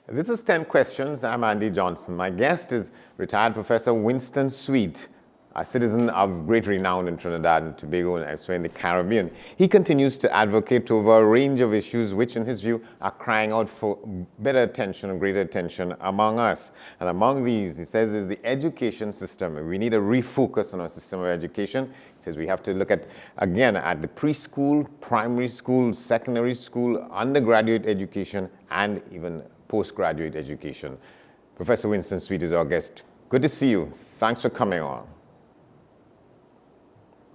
This is 10 Questions. I'm Andy Johnson. My guest is retired Professor Winston Sweet, a citizen of great renown in Trinidad and Tobago and elsewhere in the Caribbean. He continues to advocate over a range of issues which, in his view, are crying out for better attention and greater attention among us. And among these, he says, is the education system. We need a refocus on our system of education. He says we have to look at, again, at the preschool, primary school, secondary school, undergraduate education, and even postgraduate education. Professor Winston Sweet is our guest. Good to see you. Thanks for coming on.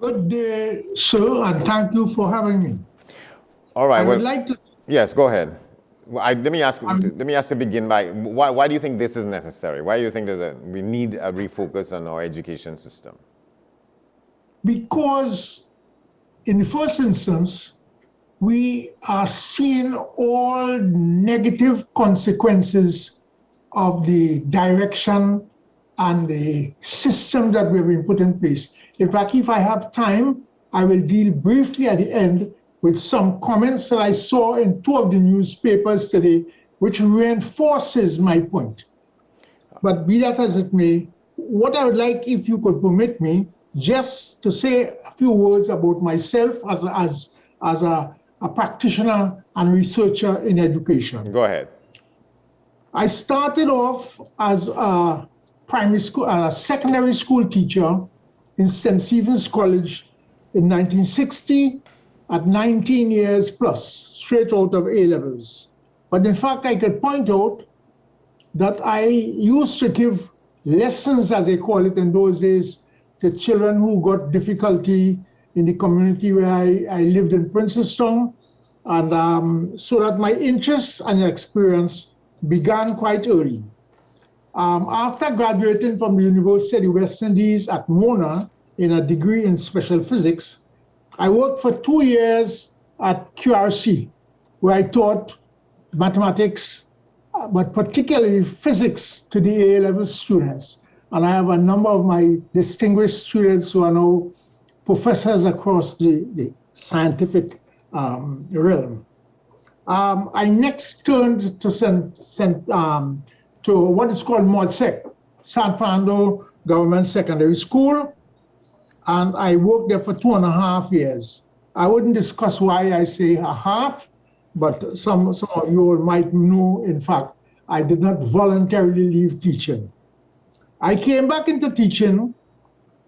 Good day, sir, and thank you for having me. All right. I would like to. Yes, go ahead. Let me ask to begin by why do you think this is necessary? Why do you think we need a refocus on our education system? Because, in the first instance, we are seeing all negative consequences of the direction and the system that we have been put in place. In fact, if I have time, I will deal briefly at the end with some comments that I saw in two of the newspapers today, which reinforces my point. But be that as it may, what I would like, if you could permit me, just to say a few words about myself as a practitioner and researcher in education. Go ahead. I started off as a secondary school teacher in St. Stephen's College in 1960 at 19 years plus, straight out of A-levels. But in fact, I could point out that I used to give lessons, as they call it in those days, to children who got difficulty in the community where I lived in Princestown. And so that my interest and experience began quite early. After graduating from the University of the West Indies at Mona in a degree in special physics, I worked for 2 years at QRC, where I taught mathematics, but particularly physics to the A-level students. And I have a number of my distinguished students who are now professors across the scientific realm. I next turned to what is called MODSEC, San Fernando Government Secondary School, and I worked there for 2.5 years. I wouldn't discuss why I say a half, but some of you might know, in fact, I did not voluntarily leave teaching. I came back into teaching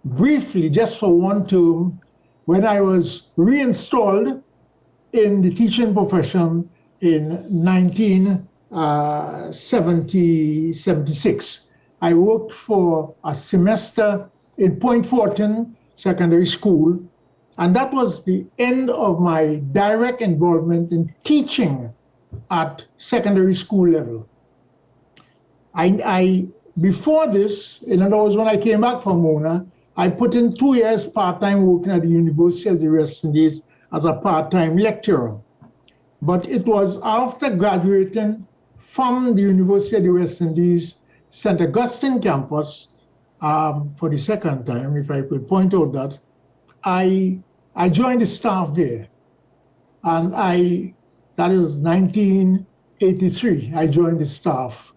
briefly, just for one term, when I was reinstalled in the teaching profession in 1976. I worked for a semester in Point Fortin Secondary School, and that was the end of my direct involvement in teaching at secondary school level. Before this, in other words, when I came back from Mona, I put in 2 years part-time working at the University of the West Indies as a part-time lecturer. But it was after graduating from the University of the West Indies, St. Augustine campus, for the second time, if I could point out that, I joined the staff there. And that is 1983, I joined the staff.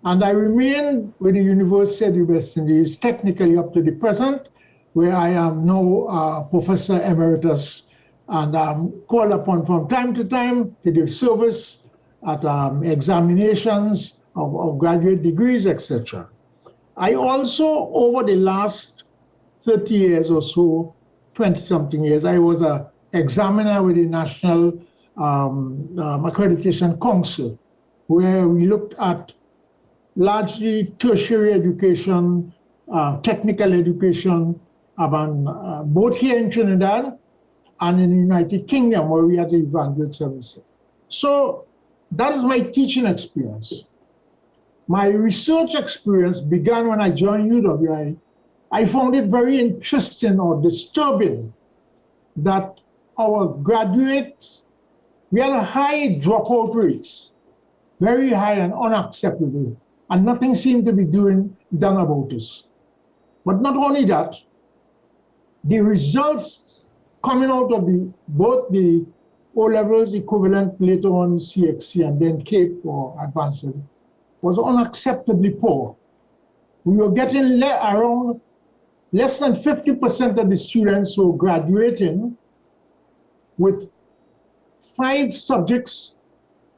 And I remained with the University of the West Indies technically up to the present, where I am now Professor Emeritus, and I'm called upon from time to time to give service at examinations of graduate degrees, etc. I also, over the last 30 years or so, 20-something years, I was an examiner with the National Accreditation Council, where we looked at largely tertiary education, technical education, both here in Trinidad and in the United Kingdom, where we had the evaluate service. So that is my teaching experience. My research experience began when I joined UWI. I found it very interesting or disturbing that our graduates, we had a high dropout rates, very high and unacceptable, and nothing seemed to be done about this. But not only that, the results coming out of both the O-levels equivalent later on CXC and then CAPE or advanced level, was unacceptably poor. We were getting around less than 50% of the students who were graduating with 5 subjects,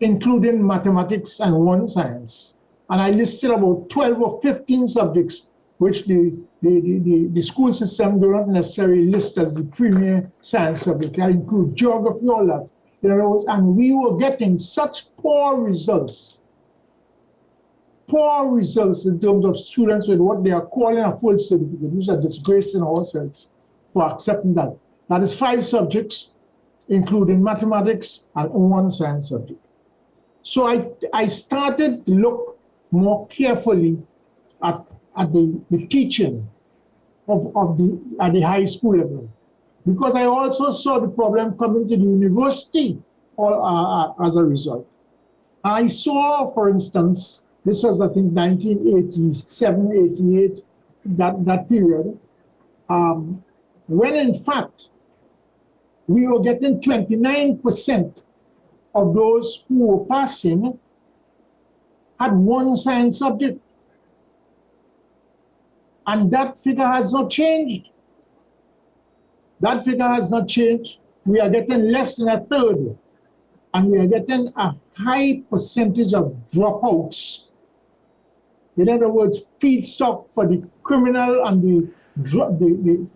including mathematics and 1 science. And I listed about 12 or 15 subjects, which the school system do not necessarily list as the premier science subject. I include geography, all that. In other words, and we were getting such poor results in terms of students with what they are calling a full certificate, which are disgracing ourselves for accepting that. That is 5 subjects, including mathematics and 1 science subject. So I started to look more carefully at the teaching at the high school level, because I also saw the problem coming to the university as a result. I saw, for instance, this was, I think, 1987, 88, that period, when in fact, we were getting 29% of those who were passing had 1 science subject. And that figure has not changed. That figure has not changed. We are getting less than a third. And we are getting a high percentage of dropouts. In other words, feedstock for the criminal and the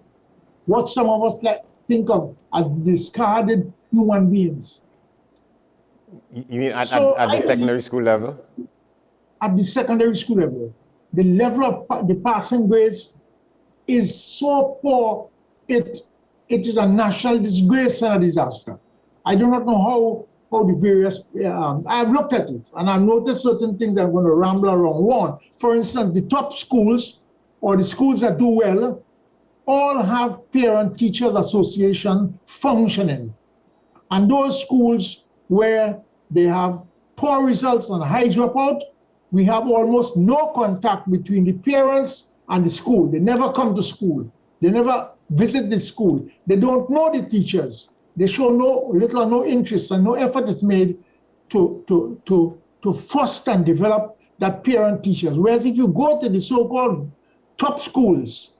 what some of us think of as discarded human beings. You mean at the secondary school level? At the secondary school level, the level of the passing grades is so poor, it is a national disgrace and a disaster. I do not know how the various, I've looked at it and I've noticed certain things I'm going to ramble around. One, for instance, the top schools or the schools that do well all have parent-teachers association functioning. And those schools where they have poor results and high dropout, we have almost no contact between the parents and the school. They never come to school. They never visit the school. They don't know the teachers. They show little or no interest, and no effort is made to foster and develop that parent teachers. Whereas if you go to the so-called top schools,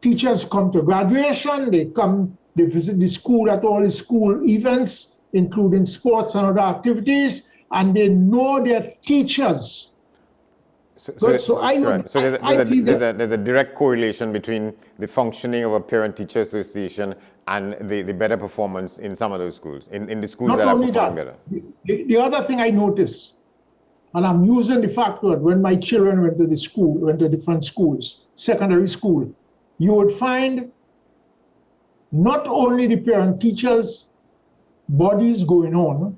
teachers come to graduation, they visit the school at all the school events, including sports and other activities, and they know their teachers. There's a direct correlation between the functioning of a parent-teacher association and the better performance in some of those schools, in the schools that are performing better. The other thing I noticed, and I'm using the fact that when my children went to different schools, secondary school, you would find not only the parent-teachers bodies going on,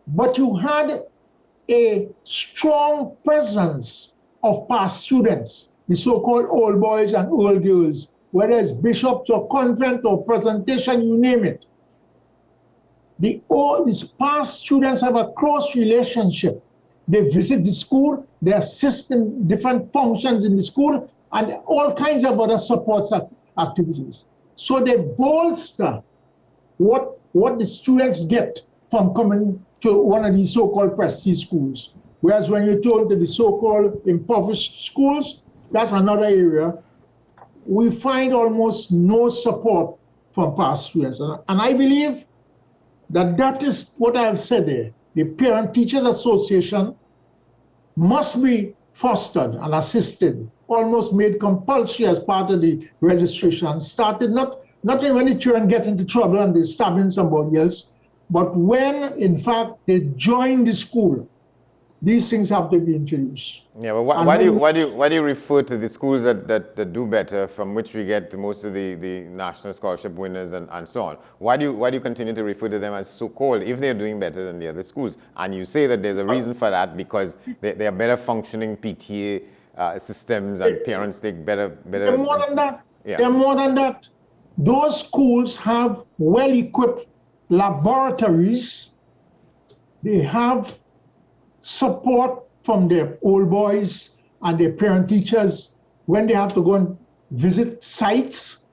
but you had a strong presence of past students, the so-called old boys and old girls, whether it's bishops or convent or presentation, you name it. These past students have a close relationship. They visit the school, they assist in different functions in the school, and all kinds of other support activities. So they bolster what the students get from coming to one of these so-called prestige schools. Whereas when you turn to the so-called impoverished schools, that's another area, we find almost no support from past students. And I believe that is what I have said there. The Parent-Teachers Association must be fostered and assisted, almost made compulsory as part of the registration, started not when the children get into trouble and they're stabbing somebody else, but when, in fact, they join the school, these things have to be introduced. Yeah, but why do you refer to the schools that do better, from which we get most of the national scholarship winners and so on? Why do you continue to refer to them as so-called if they're doing better than the other schools? And you say that there's a reason for that because they are better functioning PTA systems and parents take better. They're more than that. Yeah. They're more than that. Those schools have well-equipped laboratories. They have support from their old boys and their parent teachers when they have to go and visit sites.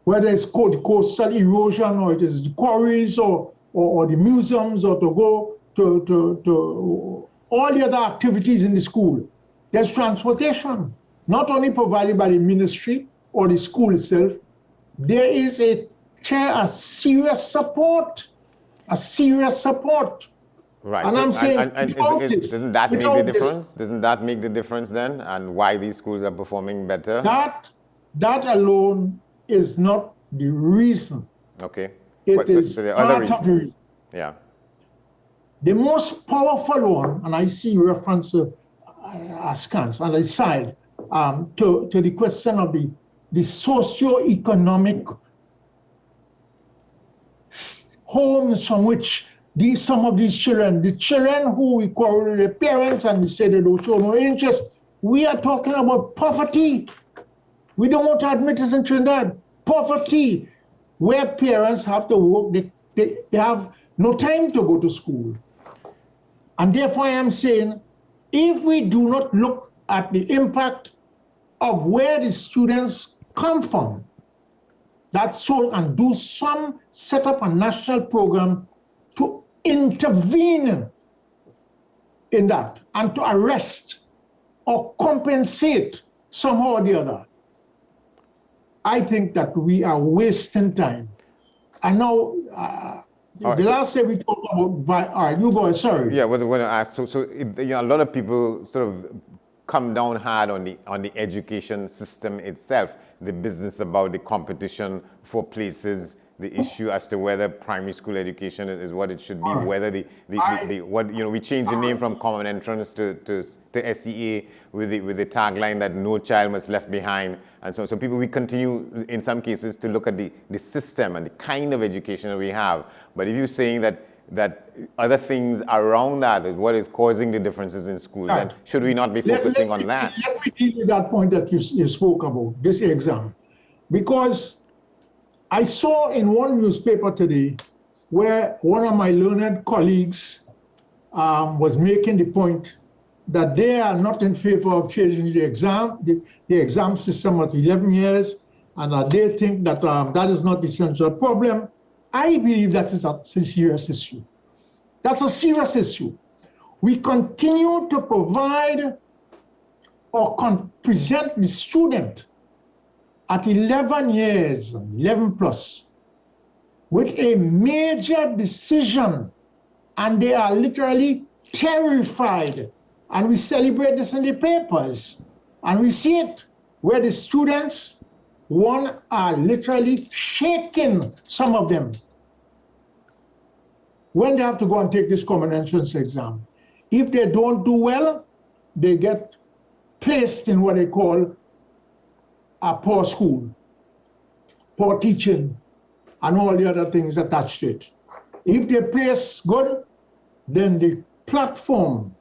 whether it's coastal erosion or it is the quarries or the museums or to go to all the other activities in the school. There's transportation, not only provided by the ministry or the school itself. There is a serious support, Right. And So, I'm saying, doesn't that make the difference? Doesn't that make the difference then? And why these schools are performing better? That alone is not the reason. Okay. It is so there are other part of the reasons. reason. Yeah. The most powerful one, and I see reference askance on the side to the question of the socio-economic homes from which some of these children, the children who we quarrel their parents and we say they don't show no interest, we are talking about poverty. We don't want to admit this in Trinidad. Poverty, where parents have to work, they have no time to go to school. And therefore I am saying, if we do not look at the impact of where the students come from, and do set up a national program to intervene in that and to arrest or compensate somehow or the other, I think that we are wasting time. And now, last day we talked about, you go, sorry. Yeah, what I want to ask, a lot of people sort of come down hard on the education system itself, the business about the competition for places, the issue as to whether primary school education is what it should be, whether we changed the name from Common Entrance to SEA with the tagline that no child must left behind, and so people, we continue in some cases to look at the system and the kind of education that we have. But if you're saying that other things around that is what is causing the differences in schools, then should we not be focusing on that? Let me deal with that point that you spoke about, this exam, because I saw in one newspaper today where one of my learned colleagues was making the point that they are not in favor of changing the exam system at 11 years, and that they think that that is not the central problem. I believe that is a serious issue. That's a serious issue. We continue to provide or present the student at 11 years, 11 plus, with a major decision, and they are literally terrified. And we celebrate this in the papers, and we see it where the students, are literally shaking, some of them, when they have to go and take this common entrance exam. If they don't do well, they get placed in what they call a poor school, poor teaching, and all the other things attached to it. If they place good, then the platform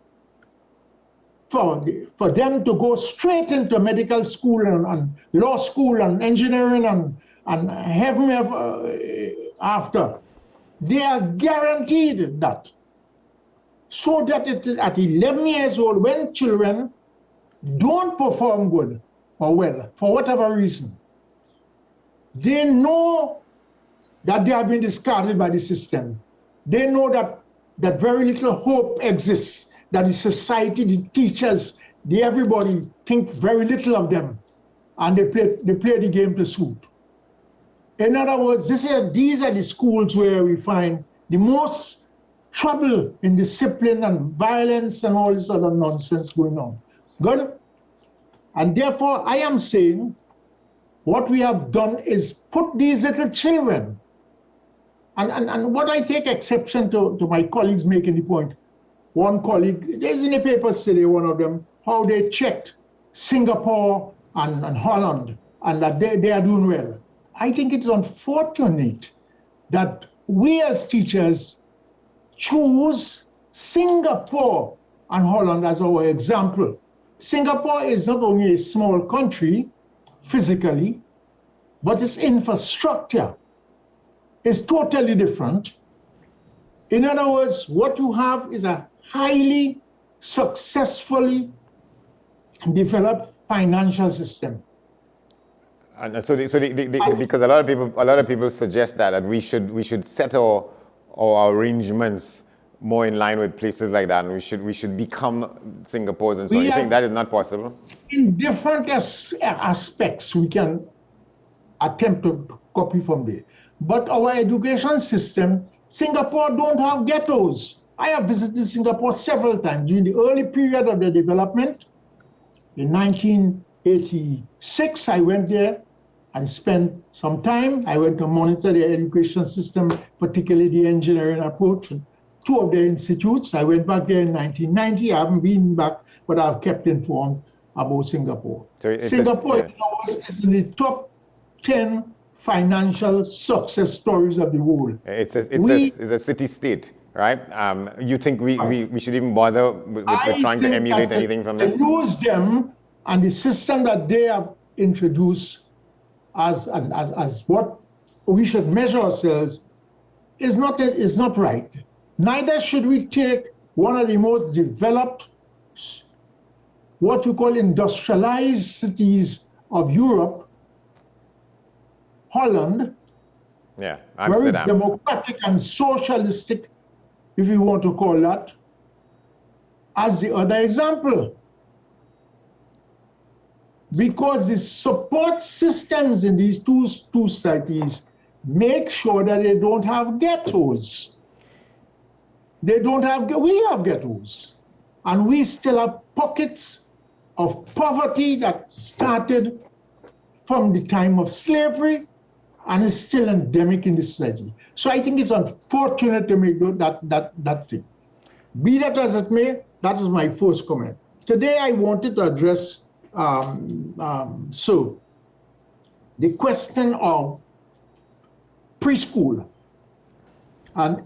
for them to go straight into medical school and law school and engineering and heaven after, they are guaranteed that. So that it is at 11 years old, when children don't perform good or well, for whatever reason, they know that they have been discarded by the system. They know that very little hope exists, that the society, the teachers, everybody think very little of them, and they play the game to suit. In other words, these are the schools where we find the most trouble in discipline and violence and all this other nonsense going on. Good? And therefore, I am saying what we have done is put these little children, and what I take exception to my colleagues making the point. One colleague, there's in the papers today, one of them, how they checked Singapore and Holland, and that they are doing well. I think it's unfortunate that we as teachers choose Singapore and Holland as our example. Singapore is not only a small country physically, but its infrastructure is totally different. In other words, what you have is a highly successfully developed financial system. And so, because a lot of people suggest that we should set our arrangements more in line with places like that, and we should become Singapore's and so on. You think that is not possible? In different aspects, we can attempt to copy from there. But our education system, Singapore don't have ghettos. I have visited Singapore several times during the early period of the development. In 1986, I went there and spent some time. I went to monitor the education system, particularly the engineering approach, two of their institutes. I went back there in 1990. I haven't been back, but I've kept informed about Singapore. So Singapore is in the top 10 financial success stories of the world. It's a city-state, right? You think we should even bother with trying to emulate anything from them? Use them and the system that they have introduced as what we should measure ourselves is not right. Neither should we take one of the most developed, what you call industrialized cities of Europe, Holland, Amsterdam. Very democratic and socialistic, if you want to call that, as the other example. Because the support systems in these two cities make sure that they don't have ghettos. We have ghettos. And we still have pockets of poverty that started from the time of slavery and is still endemic in the society. So I think it's unfortunate to make that thing. Be that as it may, that is my first comment. Today I wanted to address the question of preschool. And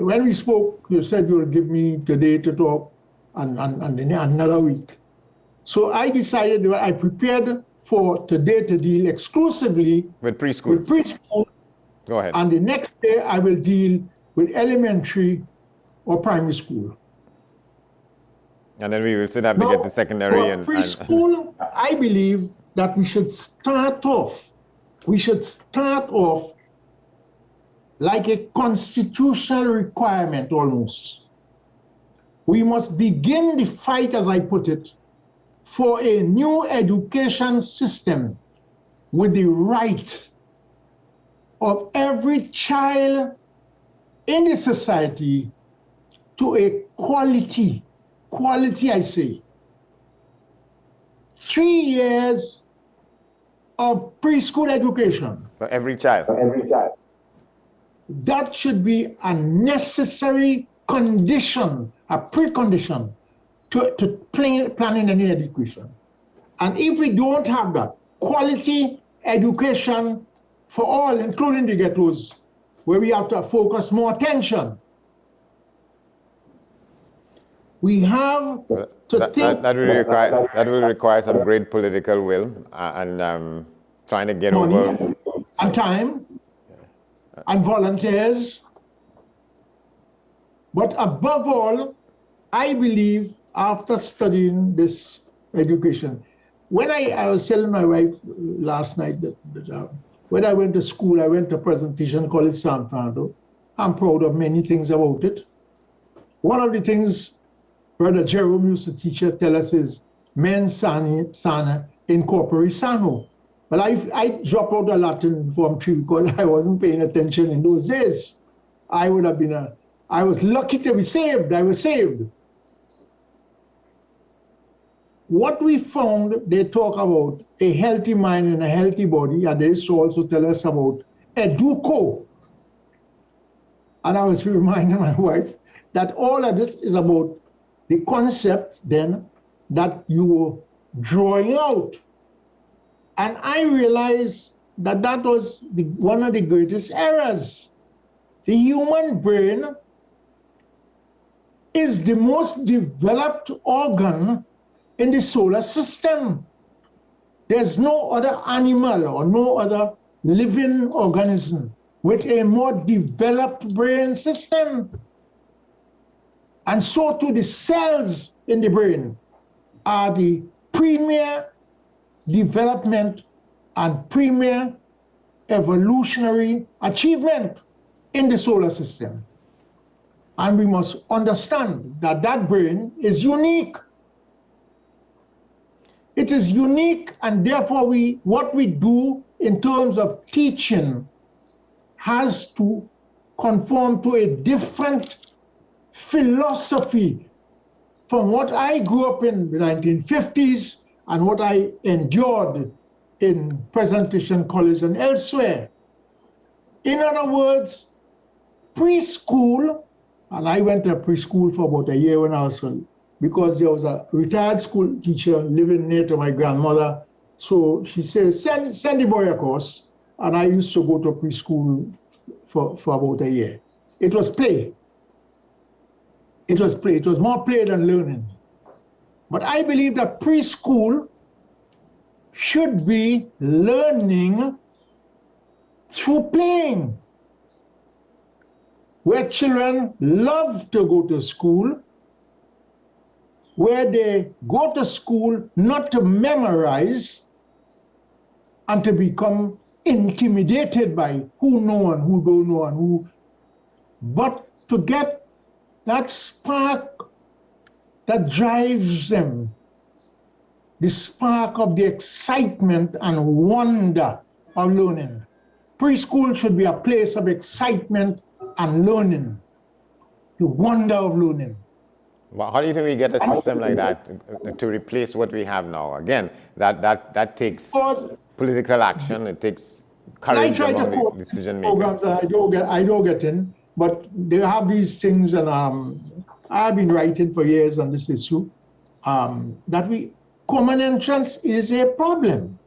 when we spoke, you said you will give me today to talk and another week. So I decided that I prepared for today to deal exclusively with preschool. Go ahead. And the next day I will deal with elementary or primary school. And then we will still have to get to secondary and preschool. I believe that we should start off like a constitutional requirement almost. We must begin the fight, as I put it, for a new education system with the right of every child in the society to a quality, I say. 3 years of preschool education. For every child. That should be a necessary condition, a precondition to planning any education. And if we don't have that, quality education for all, including the ghettos, where we have to focus more attention. We have to think... That will require some great political will and trying to get money over... and time and volunteers. But above all, I believe after studying this education, when I was telling my wife last night that when I went to school, I went to a presentation called San Fernando. I'm proud of many things about it. One of the things Brother Jerome used to tell us is mens sana in corpore sano. But I dropped out a Latin Form 3 because I wasn't paying attention in those days. I was lucky to be saved. I was saved. What we found, they talk about a healthy mind and a healthy body, and they also tell us about educo. And I was reminding my wife that all of this is about the concept then that you were drawing out. And I realized that was one of the greatest errors. The human brain is the most developed organ in the solar system. There's no other animal or no other living organism with a more developed brain system. And so too the cells in the brain are the premier development and premier evolutionary achievement in the solar system. And we must understand that that brain is unique. It is unique, and therefore what we do in terms of teaching has to conform to a different philosophy from what I grew up in the 1950s and what I endured in Presentation College and elsewhere. In other words, preschool, and I went to preschool for about a year when I was young, because there was a retired school teacher living near to my grandmother. So she said, send the boy across. And I used to go to preschool for about a year. It was play. It was play. It was more play than learning. But I believe that preschool should be learning through playing, where children love to go to school, where they go to school not to memorize and to become intimidated by who know and who don't know and who, but to get that spark that drives them, the spark of the excitement and wonder of learning. Preschool should be a place of excitement and learning, the wonder of learning. Well, how do you think we get a system like that to replace what we have now? Again, that takes political action. It takes courage among the decision makers. I don't get in, but they have these things, and I've been writing for years on this issue. Common entrance is a problem.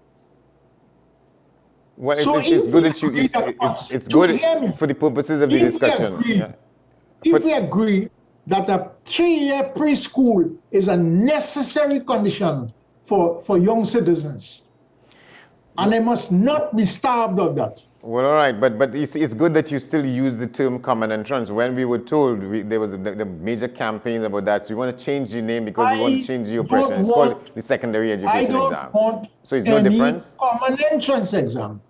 Well, So it's if good we that you. agree that It's to good hear me. for the purposes of the If we discussion. agree, Yeah. If we agree that a 3-year preschool is a necessary condition for young citizens, and they must not be starved of that. Well, all right, but it's good that you still use the term common entrance. When we were told there was the major campaigns about that, so we want to change the name because we want to change the oppression. It's called the secondary I education don't exam. want So it's no any difference? common entrance exam.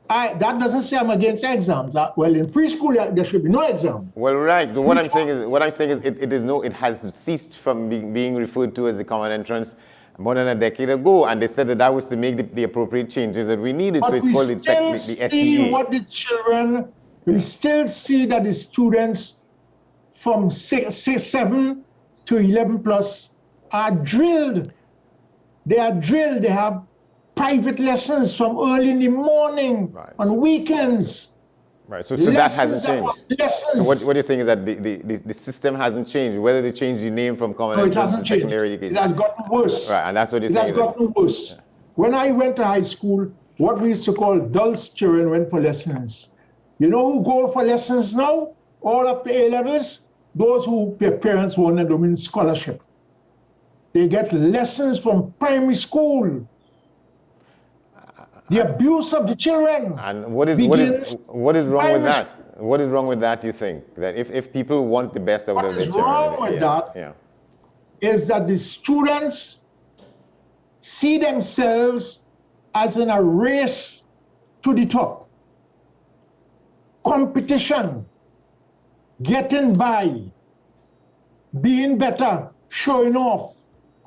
That doesn't say I'm against exams. Well, in preschool there should be no exam. Well, right. But what I'm saying is, it has ceased from being referred to as the common entrance more than a decade ago, and they said that was to make the appropriate changes that we needed. But So it's we called the still SEA. see what the children, we still see that the students from 7 to 11 plus are drilled. They are drilled. They have private lessons from early in the morning, Right. on weekends. Right. So that hasn't Lessons changed. upon lessons. So what you're saying is that the system hasn't changed. Whether they change the name from common No, it entrance to hasn't changed. secondary It education. has gotten worse. Right, and that's what you're It has saying. gotten worse. When I went to high school, what we used to call dulce children went for lessons. You know who go for lessons now? All up to A levels? Those who their parents wanted them in scholarship. They get lessons from primary school. The abuse of the children. And what is begins wrong with primary that? What is wrong with that, you think? That if people want the best out What of their is children. wrong with that? Yeah. Is that the students see themselves as in a race to the top. Competition, getting by, being better, showing off.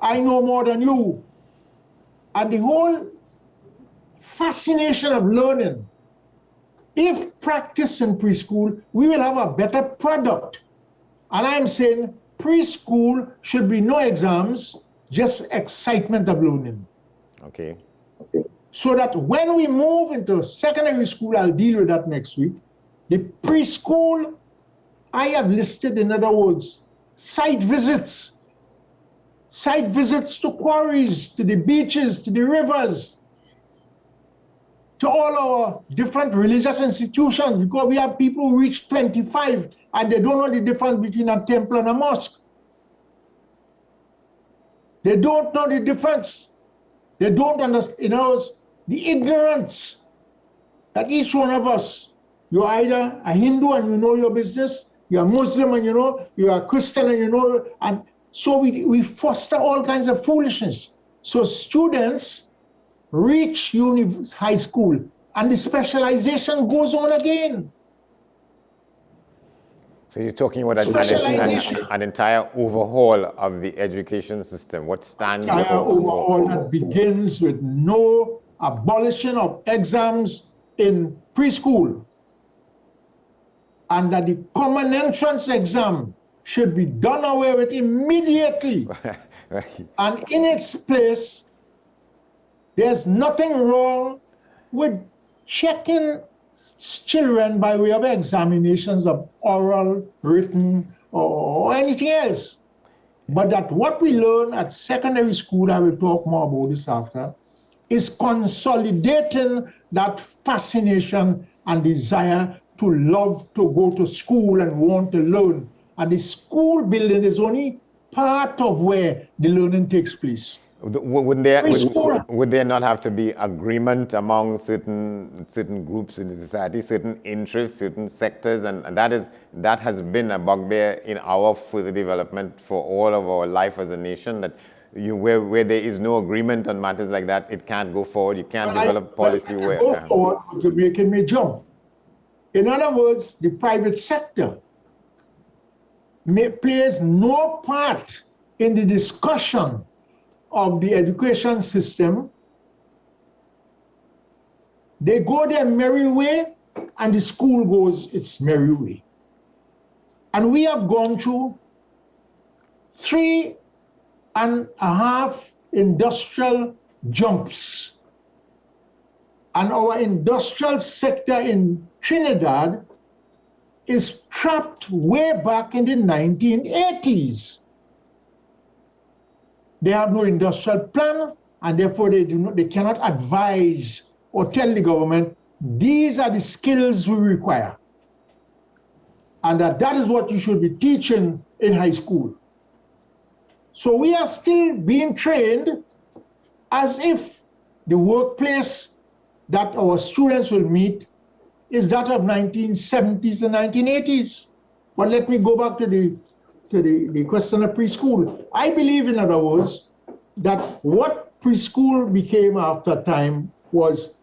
I know more than you. And the whole fascination of learning, if practiced in preschool, we will have a better product. And I'm saying preschool should be no exams, just excitement of learning. Okay. So that when we move into secondary school, I'll deal with that next week. The preschool, I have listed, in other words, site visits to quarries, to the beaches, to the rivers, to all our different religious institutions, because we have people who reach 25 and they don't know the difference between a temple and a mosque. They don't know the difference. They don't understand, the ignorance that each one of us, you're either a Hindu and you know your business, you're a Muslim and you know, you're a Christian and you know, and so we foster all kinds of foolishness. So students reach high school, and the specialization goes on again. So you're talking about Specialization. an entire overhaul of the education system. What stands Entire for? overhaul that begins with no abolition of exams in preschool, and that the common entrance exam should be done away with immediately. And in its place, there's nothing wrong with checking children by way of examinations of oral, written, or anything else. But that what we learn at secondary school, I will talk more about this after, is consolidating that fascination and desire to love to go to school and want to learn. And the school building is only part of where the learning takes place. Would there not have to be agreement among certain groups in the society, certain interests, certain sectors, and that has been a bugbear in our further development for all of our life as a nation, that where there is no agreement on matters like that, it can't go forward. You can't develop policy where go forward, you're making me jump. In other words, the private sector plays no part in the discussion of the education system. They go their merry way, and the school goes its merry way. And we have gone through 3.5 industrial jumps. And our industrial sector in Trinidad is trapped way back in the 1980s. They have no industrial plan, and therefore they cannot advise or tell the government, these are the skills we require. And that is what you should be teaching in high school. So we are still being trained as if the workplace that our students will meet is that of 1970s and 1980s. But let me go back to the question of preschool. I believe, in other words, that what preschool became after time was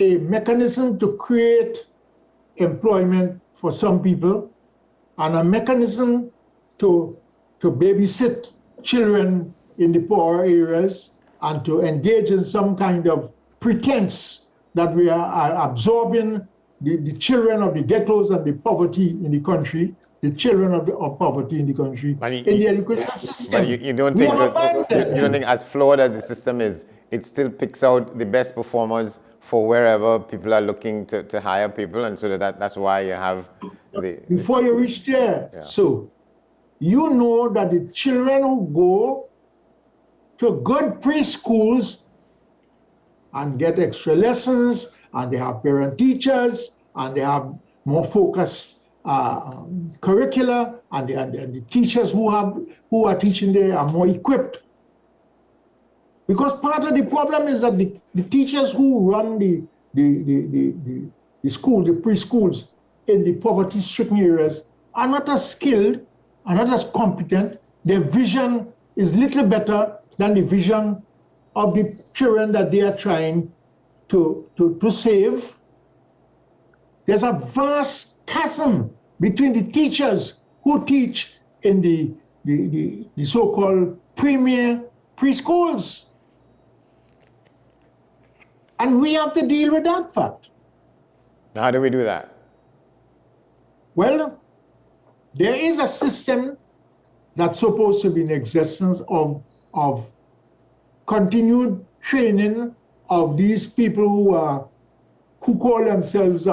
a mechanism to create employment for some people, and a mechanism to babysit children in the poorer areas, and to engage in some kind of pretense that we are absorbing the children of the ghettos and the poverty in the country, the children of poverty in the country, in the education system. But you don't think as flawed as the system is, it still picks out the best performers for wherever people are looking to hire people, and so that's why you have the... Before you reach there, so you know that the children who go to good preschools and get extra lessons, and they have parent teachers, and they have more focused curricula, and the teachers who are teaching there are more equipped. Because part of the problem is that the teachers who run the school, the preschools in the poverty-stricken areas are not as skilled, are not as competent. Their vision is little better than the vision of the children that they are trying to save. There's a vast chasm between the teachers who teach in the so-called premier preschools. And we have to deal with that fact. How do we do that? Well, there is a system that's supposed to be in existence of continued training of these people who call themselves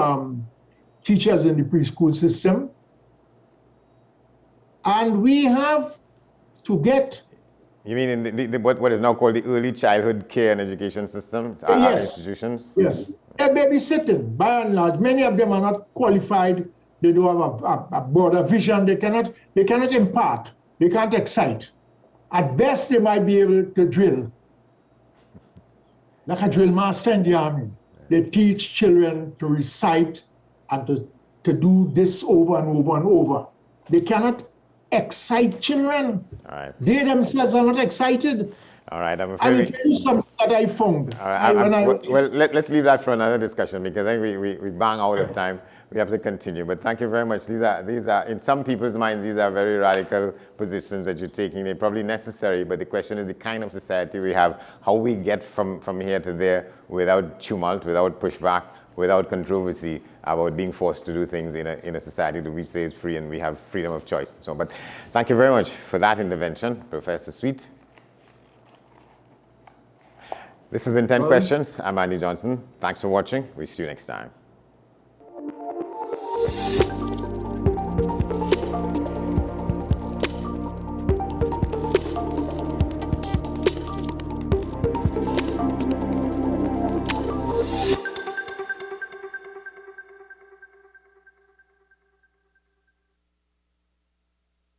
teachers in the preschool system. And we have to get... You mean in what is now called the early childhood care and education systems, yes. Institutions? Yes. They're babysitting, by and large. Many of them are not qualified. They don't have a broader vision. They cannot impart. They can't excite. At best, they might be able to drill. Like a drill master in the army. They teach children to recite and to do this over and over and over. They cannot excite children. All right. They themselves are not excited. All right, I'm I will afraid. tell you something that I found. All right, let's leave that for another discussion because I think we bang out of time. We have to continue. But thank you very much. These are in some people's minds, these are very radical positions that you're taking. They're probably necessary, but the question is the kind of society we have, how we get from here to there without tumult, without pushback, without controversy about being forced to do things in a society that we say is free and we have freedom of choice. So, but thank you very much for that intervention, Professor Sweet. This has been 10 Questions. I'm Andy Johnson. Thanks for watching. We'll see you next time.